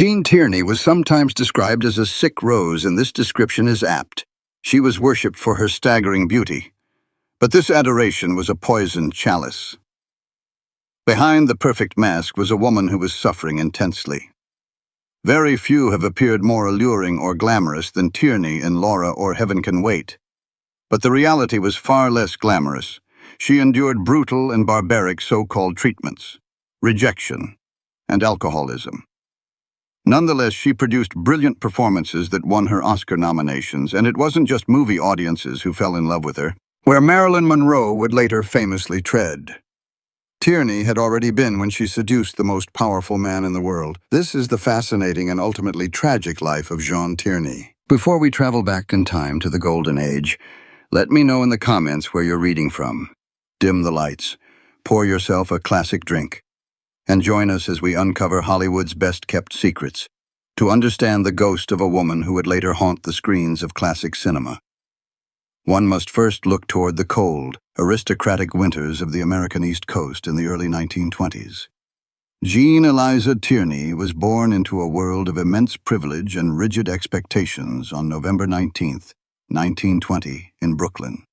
Jean Tierney was sometimes described as a sick rose, and this description is apt. She was worshipped for her staggering beauty, but this adoration was a poisoned chalice. Behind the perfect mask was a woman who was suffering intensely. Very few have appeared more alluring or glamorous than Tierney in Laura or Heaven Can Wait. But the reality was far less glamorous. She endured brutal and barbaric so-called treatments, rejection, and alcoholism. Nonetheless, she produced brilliant performances that won her Oscar nominations, and it wasn't just movie audiences who fell in love with her, where Marilyn Monroe would later famously tread. Tierney had already been when she seduced the most powerful man in the world. This is the fascinating and ultimately tragic life of Jean Tierney. Before we travel back in time to the Golden Age, let me know in the comments where you're reading from. Dim the lights, pour yourself a classic drink, and join us as we uncover Hollywood's best-kept secrets to understand the ghost of a woman who would later haunt the screens of classic cinema. One must first look toward the cold, aristocratic winters of the American East Coast in the early 1920s. Jean Eliza Tierney was born into a world of immense privilege and rigid expectations on November 19, 1920, in Brooklyn,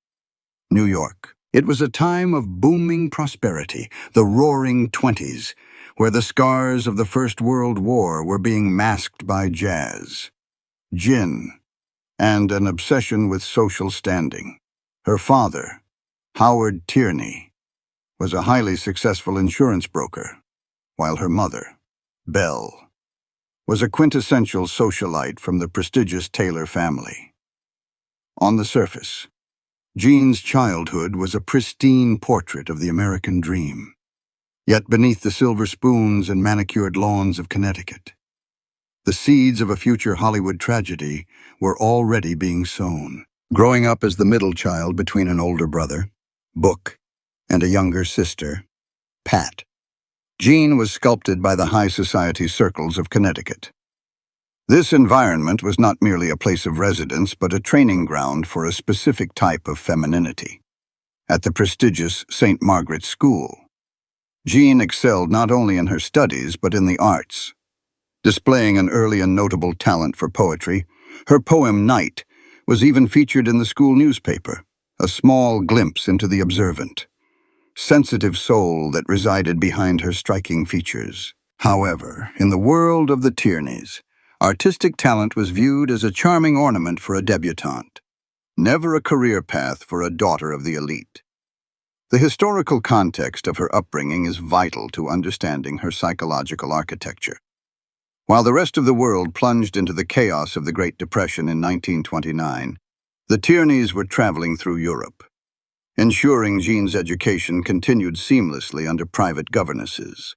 New York. It was a time of booming prosperity, the Roaring Twenties, where the scars of the First World War were being masked by jazz, gin, and an obsession with social standing. Her father, Howard Tierney, was a highly successful insurance broker, while her mother, Belle, was a quintessential socialite from the prestigious Taylor family. On the surface, Jean's childhood was a pristine portrait of the American dream. Yet beneath the silver spoons and manicured lawns of Connecticut, the seeds of a future Hollywood tragedy were already being sown. Growing up as the middle child between an older brother, Book, and a younger sister, Pat, Jean was sculpted by the high society circles of Connecticut. This environment was not merely a place of residence, but a training ground for a specific type of femininity. At the prestigious St. Margaret's School, Jean excelled not only in her studies, but in the arts. Displaying an early and notable talent for poetry, her poem Night was even featured in the school newspaper, a small glimpse into the observant, sensitive soul that resided behind her striking features. However, in the world of the Tierneys, artistic talent was viewed as a charming ornament for a debutante, never a career path for a daughter of the elite. The historical context of her upbringing is vital to understanding her psychological architecture. While the rest of the world plunged into the chaos of the Great Depression in 1929, the Tierneys were traveling through Europe, ensuring Jean's education continued seamlessly under private governesses.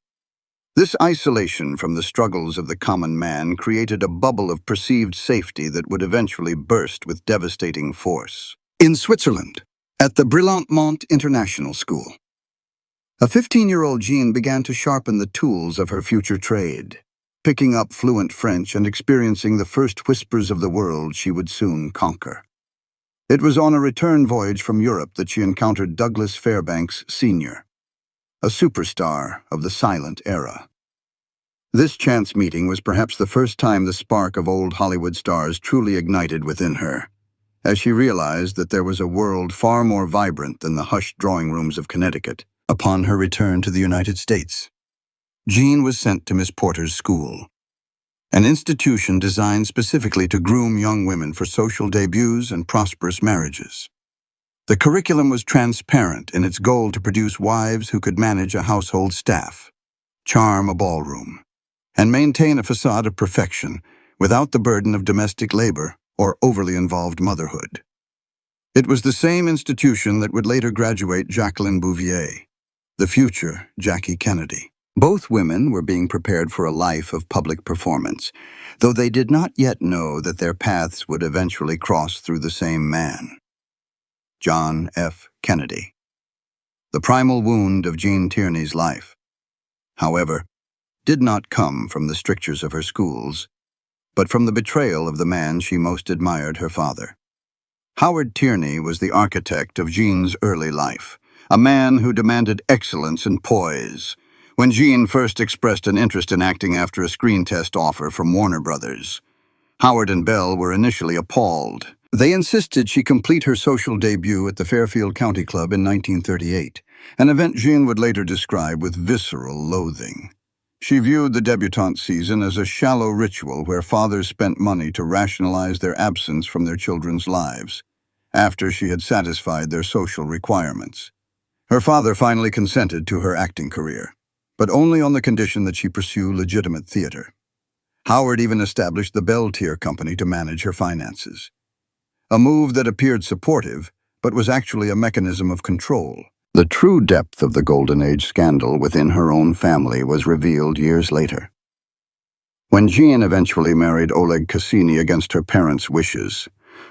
This isolation from the struggles of the common man created a bubble of perceived safety that would eventually burst with devastating force. In Switzerland, at the Brillantamont International School, a 15-year-old Jean began to sharpen the tools of her future trade, picking up fluent French and experiencing the first whispers of the world she would soon conquer. It was on a return voyage from Europe that she encountered Douglas Fairbanks Sr., a superstar of the silent era. This chance meeting was perhaps the first time the spark of old Hollywood stars truly ignited within her, as she realized that there was a world far more vibrant than the hushed drawing rooms of Connecticut. Upon her return to the United States, Jean was sent to Miss Porter's school, an institution designed specifically to groom young women for social debuts and prosperous marriages. The curriculum was transparent in its goal to produce wives who could manage a household staff, charm a ballroom, and maintain a facade of perfection without the burden of domestic labor or overly involved motherhood. It was the same institution that would later graduate Jacqueline Bouvier, the future Jackie Kennedy. Both women were being prepared for a life of public performance, though they did not yet know that their paths would eventually cross through the same man, John F. Kennedy. The primal wound of Jean Tierney's life, however, did not come from the strictures of her schools, but from the betrayal of the man she most admired, her father. Howard Tierney was the architect of Jean's early life, a man who demanded excellence and poise. When Jean first expressed an interest in acting after a screen test offer from Warner Brothers, Howard and Bell were initially appalled. They insisted she complete her social debut at the Fairfield County Club in 1938, an event Jean would later describe with visceral loathing. She viewed the debutante season as a shallow ritual where fathers spent money to rationalize their absence from their children's lives, after she had satisfied their social requirements. Her father finally consented to her acting career, but only on the condition that she pursue legitimate theater. Howard even established the Bell Tier Company to manage her finances. A move that appeared supportive, but was actually a mechanism of control. The true depth of the Golden Age scandal within her own family was revealed years later. When Jean eventually married Oleg Cassini against her parents' wishes,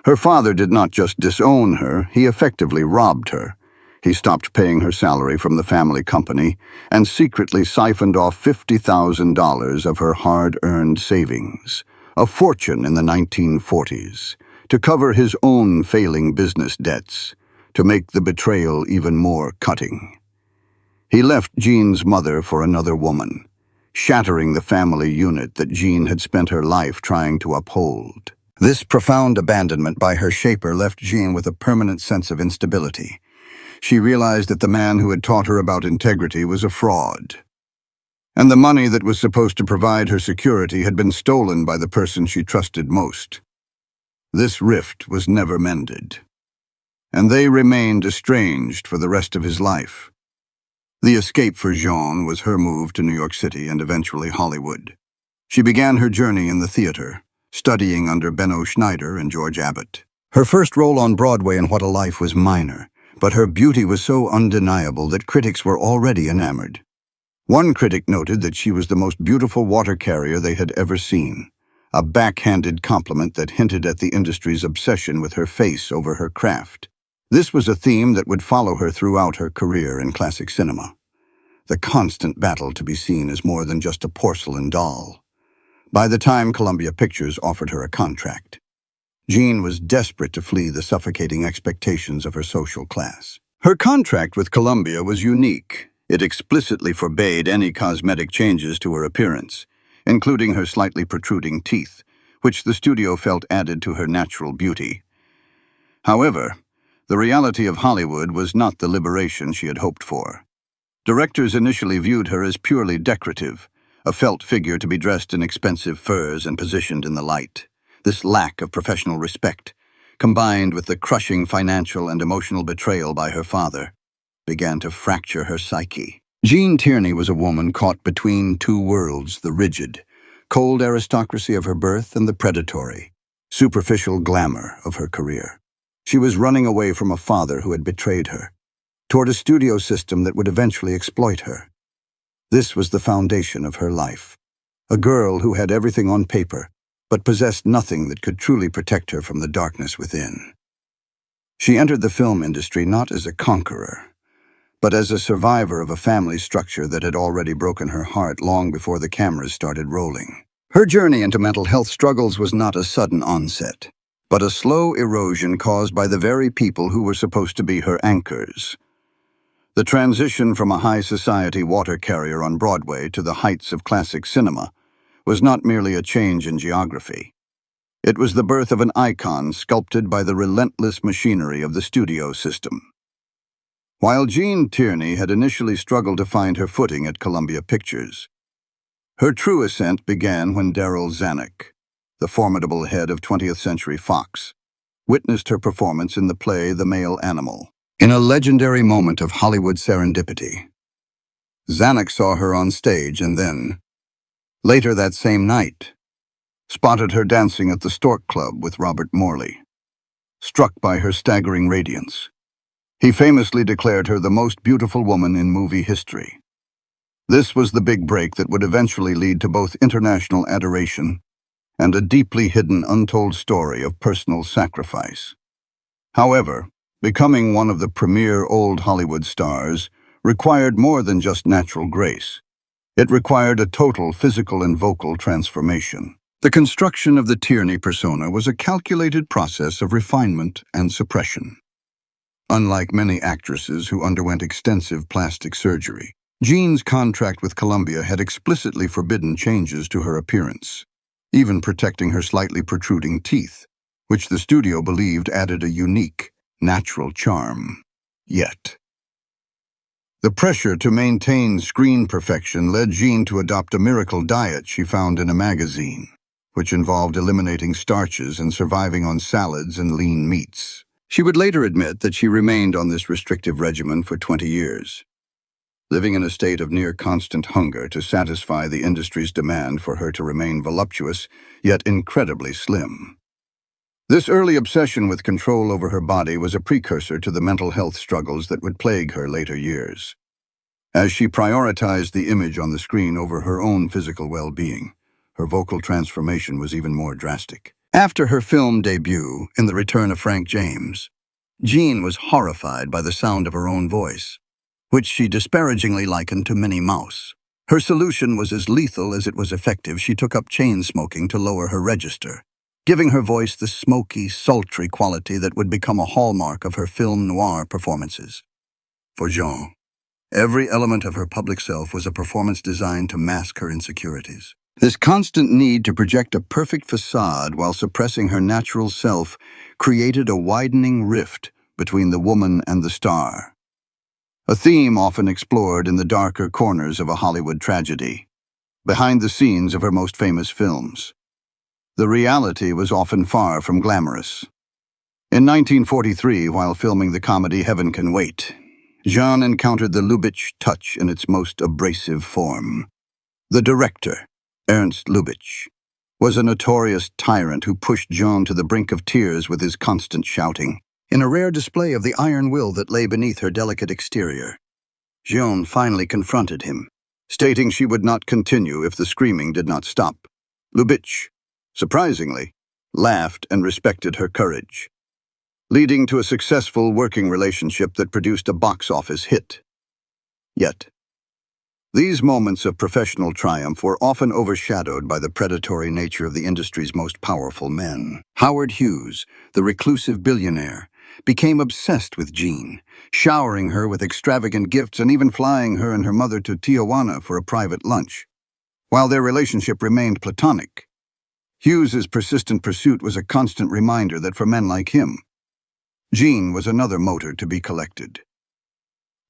her father did not just disown her, he effectively robbed her. He stopped paying her salary from the family company and secretly siphoned off $50,000 of her hard-earned savings, a fortune in the 1940s, to cover his own failing business debts, to make the betrayal even more cutting. He left Jean's mother for another woman, shattering the family unit that Jean had spent her life trying to uphold. This profound abandonment by her shaper left Jean with a permanent sense of instability. She realized that the man who had taught her about integrity was a fraud, and the money that was supposed to provide her security had been stolen by the person she trusted most. This rift was never mended, and they remained estranged for the rest of his life. The escape for Jean was her move to New York City and eventually Hollywood. She began her journey in the theater, studying under Benno Schneider and George Abbott. Her first role on Broadway in What a Life was minor, but her beauty was so undeniable that critics were already enamored. One critic noted that she was the most beautiful water carrier they had ever seen, a backhanded compliment that hinted at the industry's obsession with her face over her craft. This was a theme that would follow her throughout her career in classic cinema. The constant battle to be seen as more than just a porcelain doll. By the time Columbia Pictures offered her a contract, Jean was desperate to flee the suffocating expectations of her social class. Her contract with Columbia was unique. It explicitly forbade any cosmetic changes to her appearance, including her slightly protruding teeth, which the studio felt added to her natural beauty. However, the reality of Hollywood was not the liberation she had hoped for. Directors initially viewed her as purely decorative, a felt figure to be dressed in expensive furs and positioned in the light. This lack of professional respect, combined with the crushing financial and emotional betrayal by her father, began to fracture her psyche. Jean Tierney was a woman caught between two worlds, the rigid, cold aristocracy of her birth and the predatory, superficial glamour of her career. She was running away from a father who had betrayed her, toward a studio system that would eventually exploit her. This was the foundation of her life, a girl who had everything on paper, but possessed nothing that could truly protect her from the darkness within. She entered the film industry not as a conqueror, but as a survivor of a family structure that had already broken her heart long before the cameras started rolling. Her journey into mental health struggles was not a sudden onset, but a slow erosion caused by the very people who were supposed to be her anchors. The transition from a high society water carrier on Broadway to the heights of classic cinema was not merely a change in geography. It was the birth of an icon sculpted by the relentless machinery of the studio system. While Jean Tierney had initially struggled to find her footing at Columbia Pictures, her true ascent began when Darryl Zanuck, the formidable head of 20th Century Fox, witnessed her performance in the play The Male Animal. In a legendary moment of Hollywood serendipity, Zanuck saw her on stage and then, later that same night, spotted her dancing at the Stork Club with Robert Morley. Struck by her staggering radiance, he famously declared her the most beautiful woman in movie history. This was the big break that would eventually lead to both international adoration and a deeply hidden, untold story of personal sacrifice. However, becoming one of the premier old Hollywood stars required more than just natural grace. It required a total physical and vocal transformation. The construction of the Tierney persona was a calculated process of refinement and suppression. Unlike many actresses who underwent extensive plastic surgery, Jean's contract with Columbia had explicitly forbidden changes to her appearance, even protecting her slightly protruding teeth, which the studio believed added a unique, natural charm. Yet, the pressure to maintain screen perfection led Jean to adopt a miracle diet she found in a magazine, which involved eliminating starches and surviving on salads and lean meats. She would later admit that she remained on this restrictive regimen for 20 years, living in a state of near constant hunger to satisfy the industry's demand for her to remain voluptuous, yet incredibly slim. This early obsession with control over her body was a precursor to the mental health struggles that would plague her later years, as she prioritized the image on the screen over her own physical well-being. Her vocal transformation was even more drastic. After her film debut, in The Return of Frank James, Jean was horrified by the sound of her own voice, which she disparagingly likened to Minnie Mouse. Her solution was as lethal as it was effective. She took up chain smoking to lower her register, giving her voice the smoky, sultry quality that would become a hallmark of her film noir performances. For Jean, every element of her public self was a performance designed to mask her insecurities. This constant need to project a perfect facade while suppressing her natural self created a widening rift between the woman and the star, a theme often explored in the darker corners of a Hollywood tragedy, behind the scenes of her most famous films. The reality was often far from glamorous. In 1943, while filming the comedy Heaven Can Wait, Jean encountered the Lubitsch touch in its most abrasive form. The director, Ernst Lubitsch, was a notorious tyrant who pushed Jean to the brink of tears with his constant shouting. In a rare display of the iron will that lay beneath her delicate exterior, Jean finally confronted him, stating she would not continue if the screaming did not stop. Lubitsch, surprisingly, laughed and respected her courage, leading to a successful working relationship that produced a box office hit. Yet, these moments of professional triumph were often overshadowed by the predatory nature of the industry's most powerful men. Howard Hughes, the reclusive billionaire, became obsessed with Jean, showering her with extravagant gifts and even flying her and her mother to Tijuana for a private lunch. While their relationship remained platonic, Hughes's persistent pursuit was a constant reminder that for men like him, Jean was another motor to be collected.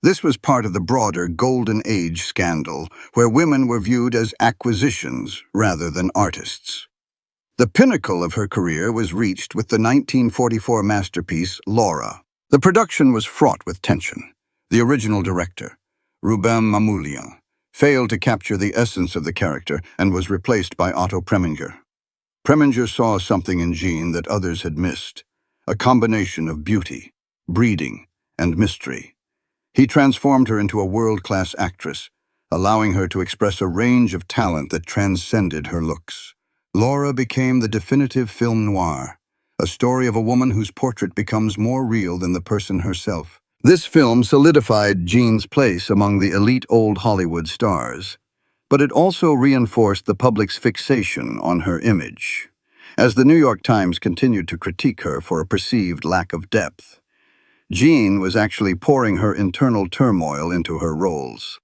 This was part of the broader Golden Age scandal, where women were viewed as acquisitions rather than artists. The pinnacle of her career was reached with the 1944 masterpiece, Laura. The production was fraught with tension. The original director, Ruben Mamoulian, failed to capture the essence of the character and was replaced by Otto Preminger. Preminger saw something in Jean that others had missed, a combination of beauty, breeding, and mystery. He transformed her into a world-class actress, allowing her to express a range of talent that transcended her looks. Laura became the definitive film noir, a story of a woman whose portrait becomes more real than the person herself. This film solidified Jean's place among the elite old Hollywood stars, but it also reinforced the public's fixation on her image, as the New York Times continued to critique her for a perceived lack of depth. Jean was actually pouring her internal turmoil into her roles.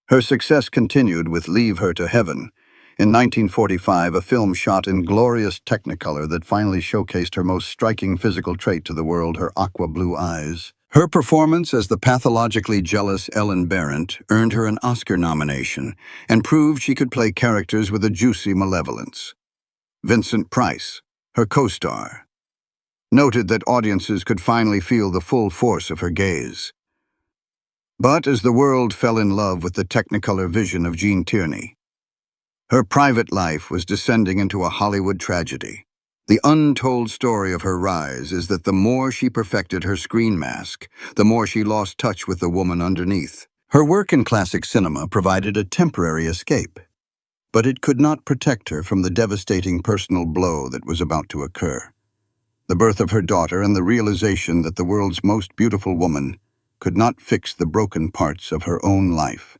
Her success continued with Leave Her to Heaven, in 1945, a film shot in glorious Technicolor that finally showcased her most striking physical trait to the world, her aqua blue eyes. Her performance as the pathologically jealous Ellen Barrett earned her an Oscar nomination and proved she could play characters with a juicy malevolence. Vincent Price, her co-star, noted that audiences could finally feel the full force of her gaze. But as the world fell in love with the Technicolor vision of Jean Tierney, her private life was descending into a Hollywood tragedy. The untold story of her rise is that the more she perfected her screen mask, the more she lost touch with the woman underneath. Her work in classic cinema provided a temporary escape, but it could not protect her from the devastating personal blow that was about to occur. The birth of her daughter and the realization that the world's most beautiful woman could not fix the broken parts of her own life.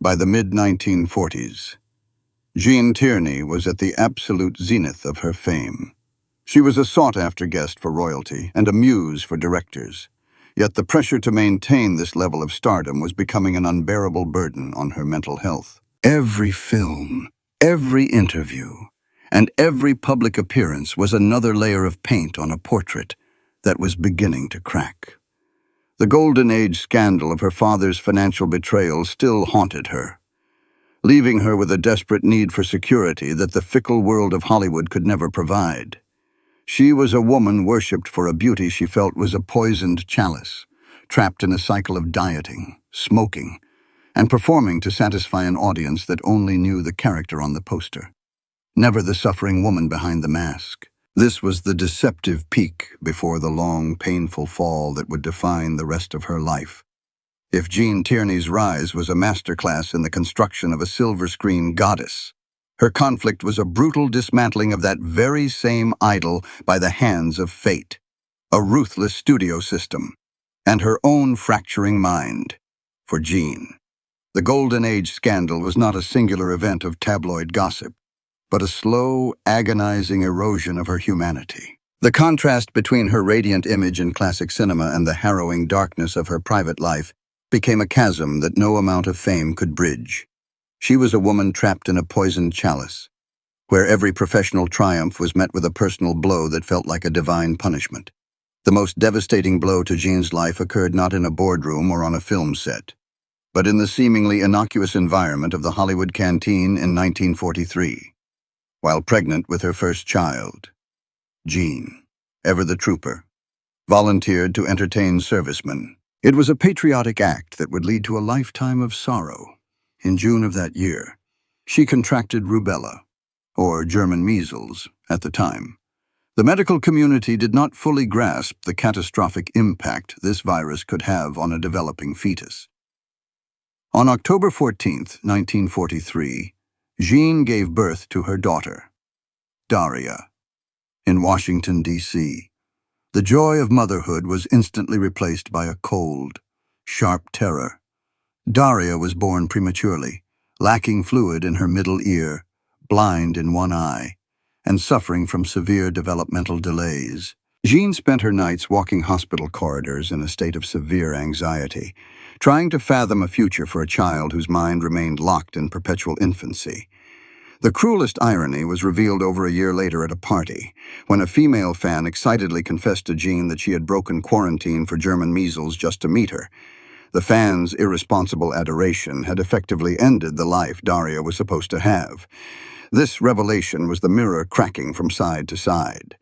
By the mid-1940s, Jean Tierney was at the absolute zenith of her fame. She was a sought-after guest for royalty and a muse for directors. Yet the pressure to maintain this level of stardom was becoming an unbearable burden on her mental health. Every film, every interview, and every public appearance was another layer of paint on a portrait that was beginning to crack. The golden age scandal of her father's financial betrayal still haunted her, leaving her with a desperate need for security that the fickle world of Hollywood could never provide. She was a woman worshipped for a beauty she felt was a poisoned chalice, trapped in a cycle of dieting, smoking, and performing to satisfy an audience that only knew the character on the poster, never the suffering woman behind the mask. This was the deceptive peak before the long, painful fall that would define the rest of her life. If Jean Tierney's rise was a masterclass in the construction of a silver-screen goddess, her conflict was a brutal dismantling of that very same idol by the hands of fate, a ruthless studio system, and her own fracturing mind. For Jean, the Golden Age scandal was not a singular event of tabloid gossip, but a slow, agonizing erosion of her humanity. The contrast between her radiant image in classic cinema and the harrowing darkness of her private life became a chasm that no amount of fame could bridge. She was a woman trapped in a poisoned chalice, where every professional triumph was met with a personal blow that felt like a divine punishment. The most devastating blow to Jean's life occurred not in a boardroom or on a film set, but in the seemingly innocuous environment of the Hollywood canteen in 1943. While pregnant with her first child, Jean, ever the trooper, volunteered to entertain servicemen. It was a patriotic act that would lead to a lifetime of sorrow. In June of that year, she contracted rubella, or German measles, at the time. The medical community did not fully grasp the catastrophic impact this virus could have on a developing fetus. On October 14, 1943, Jean gave birth to her daughter, Daria, in Washington, D.C. The joy of motherhood was instantly replaced by a cold, sharp terror. Daria was born prematurely, lacking fluid in her middle ear, blind in one eye, and suffering from severe developmental delays. Jean spent her nights walking hospital corridors in a state of severe anxiety, trying to fathom a future for a child whose mind remained locked in perpetual infancy. The cruelest irony was revealed over a year later at a party, when a female fan excitedly confessed to Jean that she had broken quarantine for German measles just to meet her. The fan's irresponsible adoration had effectively ended the life Daria was supposed to have. This revelation was the mirror cracking from side to side,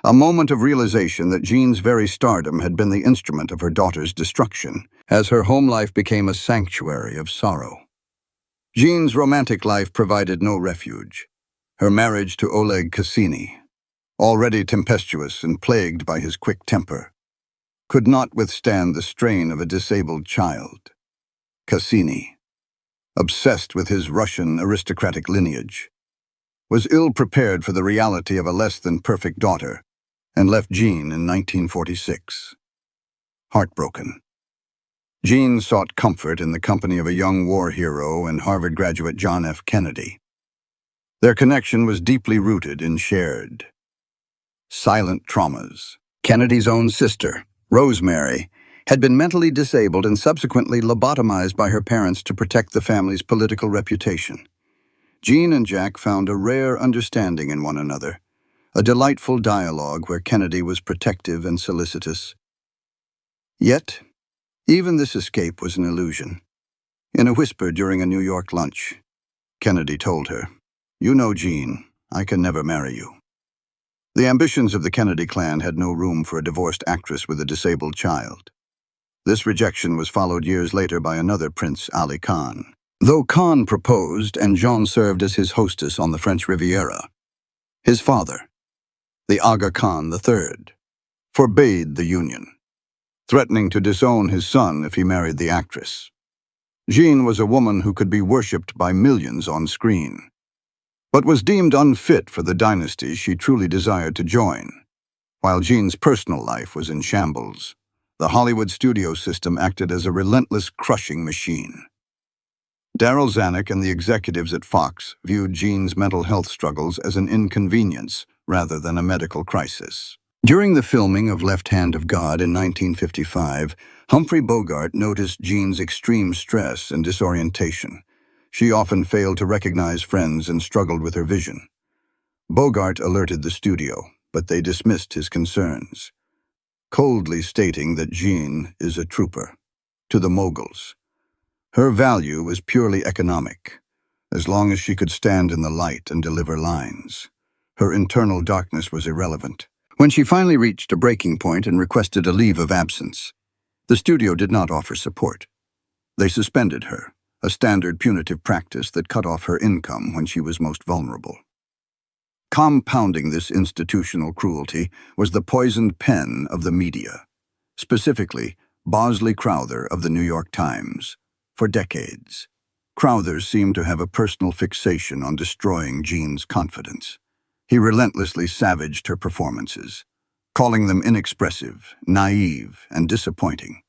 a moment of realization that Jean's very stardom had been the instrument of her daughter's destruction, as her home life became a sanctuary of sorrow. Jean's romantic life provided no refuge. Her marriage to Oleg Cassini, already tempestuous and plagued by his quick temper, could not withstand the strain of a disabled child. Cassini, obsessed with his Russian aristocratic lineage, was ill-prepared for the reality of a less-than-perfect daughter and left Jean in 1946. Heartbroken, Jean sought comfort in the company of a young war hero and Harvard graduate John F. Kennedy. Their connection was deeply rooted in shared, silent traumas. Kennedy's own sister, Rosemary, had been mentally disabled and subsequently lobotomized by her parents to protect the family's political reputation. Jean and Jack found a rare understanding in one another, a delightful dialogue where Kennedy was protective and solicitous. Yet, even this escape was an illusion. In a whisper during a New York lunch, Kennedy told her, "You know, Jean, I can never marry you." The ambitions of the Kennedy clan had no room for a divorced actress with a disabled child. This rejection was followed years later by another Prince Ali Khan. Though Khan proposed and Jean served as his hostess on the French Riviera, his father, the Aga Khan III, forbade the union, threatening to disown his son if he married the actress. Jean was a woman who could be worshipped by millions on screen, but was deemed unfit for the dynasty she truly desired to join. While Jean's personal life was in shambles, the Hollywood studio system acted as a relentless crushing machine. Darryl Zanuck and the executives at Fox viewed Jean's mental health struggles as an inconvenience rather than a medical crisis. During the filming of Left Hand of God in 1955, Humphrey Bogart noticed Jean's extreme stress and disorientation. She often failed to recognize friends and struggled with her vision. Bogart alerted the studio, but they dismissed his concerns, coldly stating that Jean is a trooper to the moguls. Her value was purely economic, as long as she could stand in the light and deliver lines. Her internal darkness was irrelevant. When she finally reached a breaking point and requested a leave of absence, the studio did not offer support. They suspended her, a standard punitive practice that cut off her income when she was most vulnerable. Compounding this institutional cruelty was the poisoned pen of the media, specifically Bosley Crowther of the New York Times. For decades, Crowther seemed to have a personal fixation on destroying Jean's confidence. He relentlessly savaged her performances, calling them inexpressive, naive, and disappointing,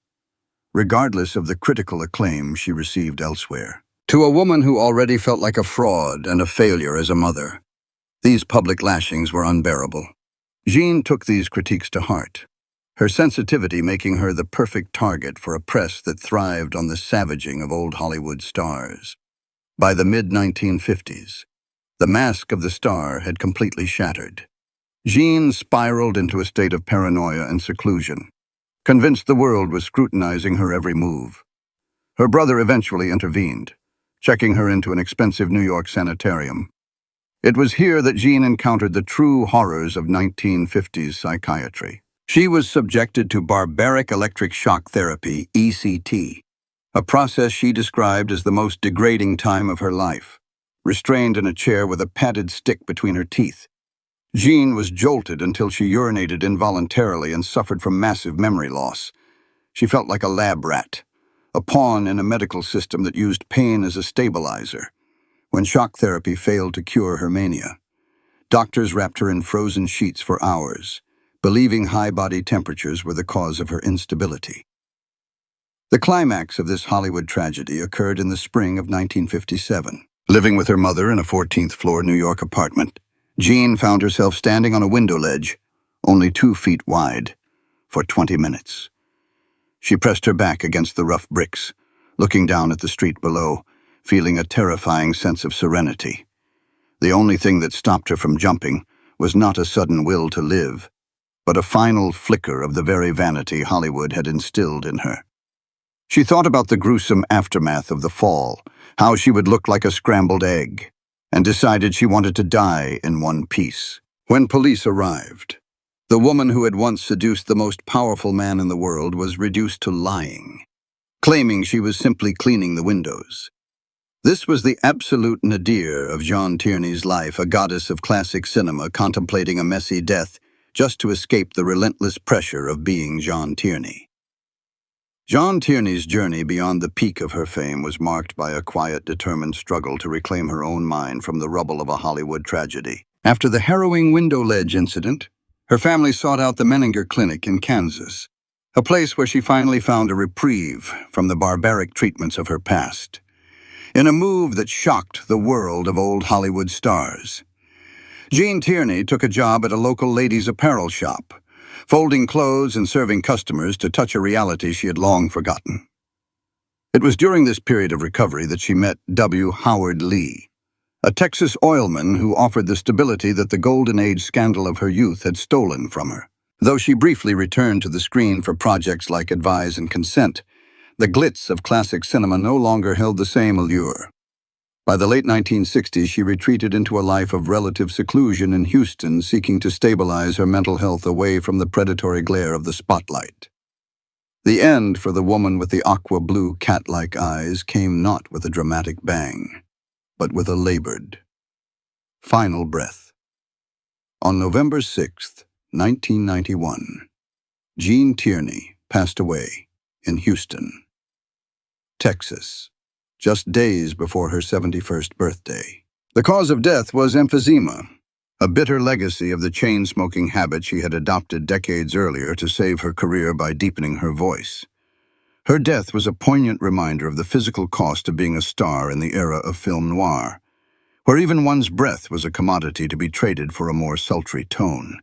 regardless of the critical acclaim she received elsewhere. To a woman who already felt like a fraud and a failure as a mother, these public lashings were unbearable. Jean took these critiques to heart, her sensitivity making her the perfect target for a press that thrived on the savaging of old Hollywood stars. By the mid-1950s, the mask of the star had completely shattered. Jean spiraled into a state of paranoia and seclusion, convinced the world was scrutinizing her every move. Her brother eventually intervened, checking her into an expensive New York sanitarium. It was here that Jean encountered the true horrors of 1950s psychiatry. She was subjected to barbaric electric shock therapy, ECT, a process she described as the most degrading time of her life. Restrained in a chair with a padded stick between her teeth, Jean was jolted until she urinated involuntarily and suffered from massive memory loss. She felt like a lab rat, a pawn in a medical system that used pain as a stabilizer. When shock therapy failed to cure her mania, doctors wrapped her in frozen sheets for hours, believing high body temperatures were the cause of her instability. The climax of this Hollywood tragedy occurred in the spring of 1957. Living with her mother in a 14th-floor New York apartment, Jean found herself standing on a window ledge, only 2 feet wide, for 20 minutes. She pressed her back against the rough bricks, looking down at the street below, feeling a terrifying sense of serenity. The only thing that stopped her from jumping was not a sudden will to live, but a final flicker of the very vanity Hollywood had instilled in her. She thought about the gruesome aftermath of the fall, how she would look like a scrambled egg, and decided she wanted to die in one piece. When police arrived, the woman who had once seduced the most powerful man in the world was reduced to lying, claiming she was simply cleaning the windows. This was the absolute nadir of Jean Tierney's life, a goddess of classic cinema contemplating a messy death just to escape the relentless pressure of being Jean Tierney. Jean Tierney's journey beyond the peak of her fame was marked by a quiet, determined struggle to reclaim her own mind from the rubble of a Hollywood tragedy. After the harrowing window ledge incident, her family sought out the Menninger Clinic in Kansas, a place where she finally found a reprieve from the barbaric treatments of her past. In a move that shocked the world of old Hollywood stars, Jean Tierney took a job at a local ladies' apparel shop, folding clothes and serving customers to touch a reality she had long forgotten. It was during this period of recovery that she met W. Howard Lee, a Texas oilman who offered the stability that the golden age scandal of her youth had stolen from her. Though she briefly returned to the screen for projects like Advise and Consent, the glitz of classic cinema no longer held the same allure. By the late 1960s, she retreated into a life of relative seclusion in Houston, seeking to stabilize her mental health away from the predatory glare of the spotlight. The end for the woman with the aqua-blue cat-like eyes came not with a dramatic bang, but with a labored, final breath. On November 6, 1991, Jean Tierney passed away in Houston, Texas, just days before her 71st birthday. The cause of death was emphysema, a bitter legacy of the chain-smoking habit she had adopted decades earlier to save her career by deepening her voice. Her death was a poignant reminder of the physical cost of being a star in the era of film noir, where even one's breath was a commodity to be traded for a more sultry tone.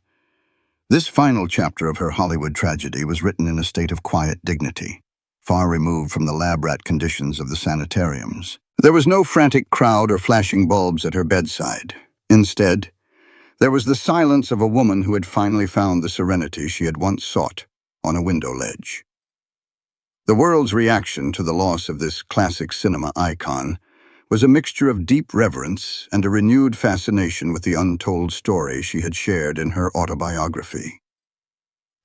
This final chapter of her Hollywood tragedy was written in a state of quiet dignity, far removed from the lab rat conditions of the sanitariums. There was no frantic crowd or flashing bulbs at her bedside. Instead, there was the silence of a woman who had finally found the serenity she had once sought on a window ledge. The world's reaction to the loss of this classic cinema icon was a mixture of deep reverence and a renewed fascination with the untold story she had shared in her autobiography.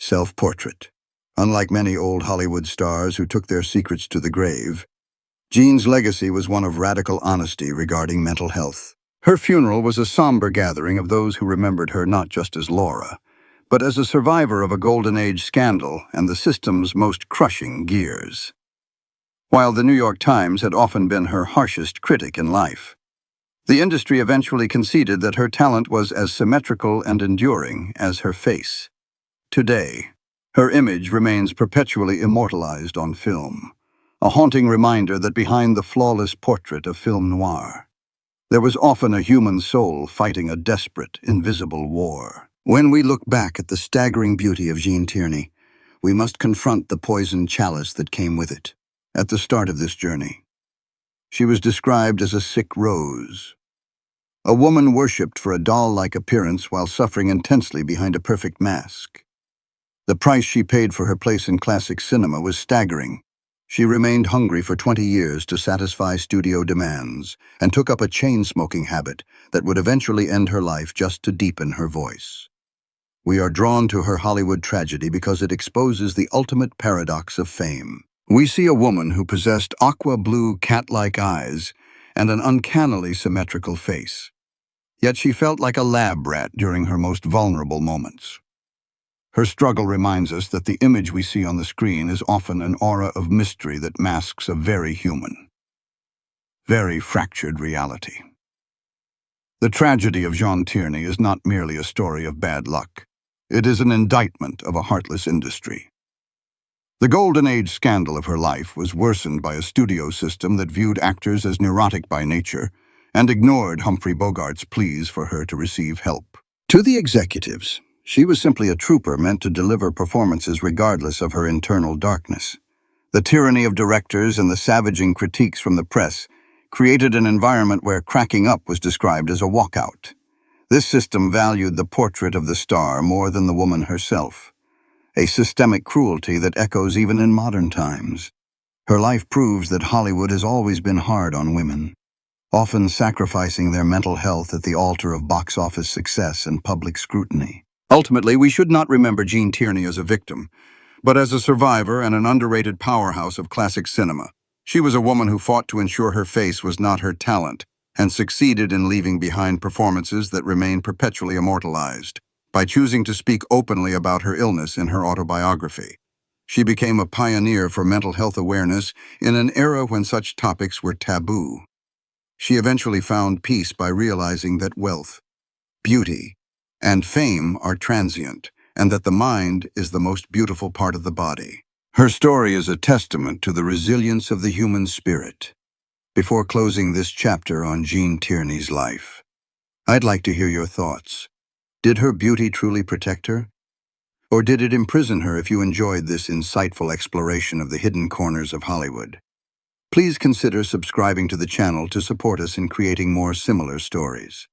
Self-portrait. Unlike many old Hollywood stars who took their secrets to the grave, Jean's legacy was one of radical honesty regarding mental health. Her funeral was a somber gathering of those who remembered her not just as Laura, but as a survivor of a golden age scandal and the system's most crushing gears. While the New York Times had often been her harshest critic in life, the industry eventually conceded that her talent was as symmetrical and enduring as her face. Today, her image remains perpetually immortalized on film, a haunting reminder that behind the flawless portrait of film noir, there was often a human soul fighting a desperate, invisible war. When we look back at the staggering beauty of Jean Tierney, we must confront the poisoned chalice that came with it. At the start of this journey, she was described as a sick rose, a woman worshipped for a doll-like appearance while suffering intensely behind a perfect mask. The price she paid for her place in classic cinema was staggering. She remained hungry for 20 years to satisfy studio demands and took up a chain-smoking habit that would eventually end her life just to deepen her voice. We are drawn to her Hollywood tragedy because it exposes the ultimate paradox of fame. We see a woman who possessed aqua-blue cat-like eyes and an uncannily symmetrical face. Yet she felt like a lab rat during her most vulnerable moments. Her struggle reminds us that the image we see on the screen is often an aura of mystery that masks a very human, very fractured reality. The tragedy of Jean Tierney is not merely a story of bad luck. It is an indictment of a heartless industry. The golden age scandal of her life was worsened by a studio system that viewed actors as neurotic by nature and ignored Humphrey Bogart's pleas for her to receive help. To the executives, she was simply a trooper meant to deliver performances regardless of her internal darkness. The tyranny of directors and the savaging critiques from the press created an environment where cracking up was described as a walkout. This system valued the portrait of the star more than the woman herself, a systemic cruelty that echoes even in modern times. Her life proves that Hollywood has always been hard on women, often sacrificing their mental health at the altar of box office success and public scrutiny. Ultimately, we should not remember Jean Tierney as a victim, but as a survivor and an underrated powerhouse of classic cinema. She was a woman who fought to ensure her face was not her talent, and succeeded in leaving behind performances that remain perpetually immortalized. By choosing to speak openly about her illness in her autobiography, she became a pioneer for mental health awareness in an era when such topics were taboo. She eventually found peace by realizing that wealth, beauty, and fame are transient, and that the mind is the most beautiful part of the body. Her story is a testament to the resilience of the human spirit. Before closing this chapter on Jean Tierney's life, I'd like to hear your thoughts. Did her beauty truly protect her? Or did it imprison her if you enjoyed this insightful exploration of the hidden corners of Hollywood? Please consider subscribing to the channel to support us in creating more similar stories.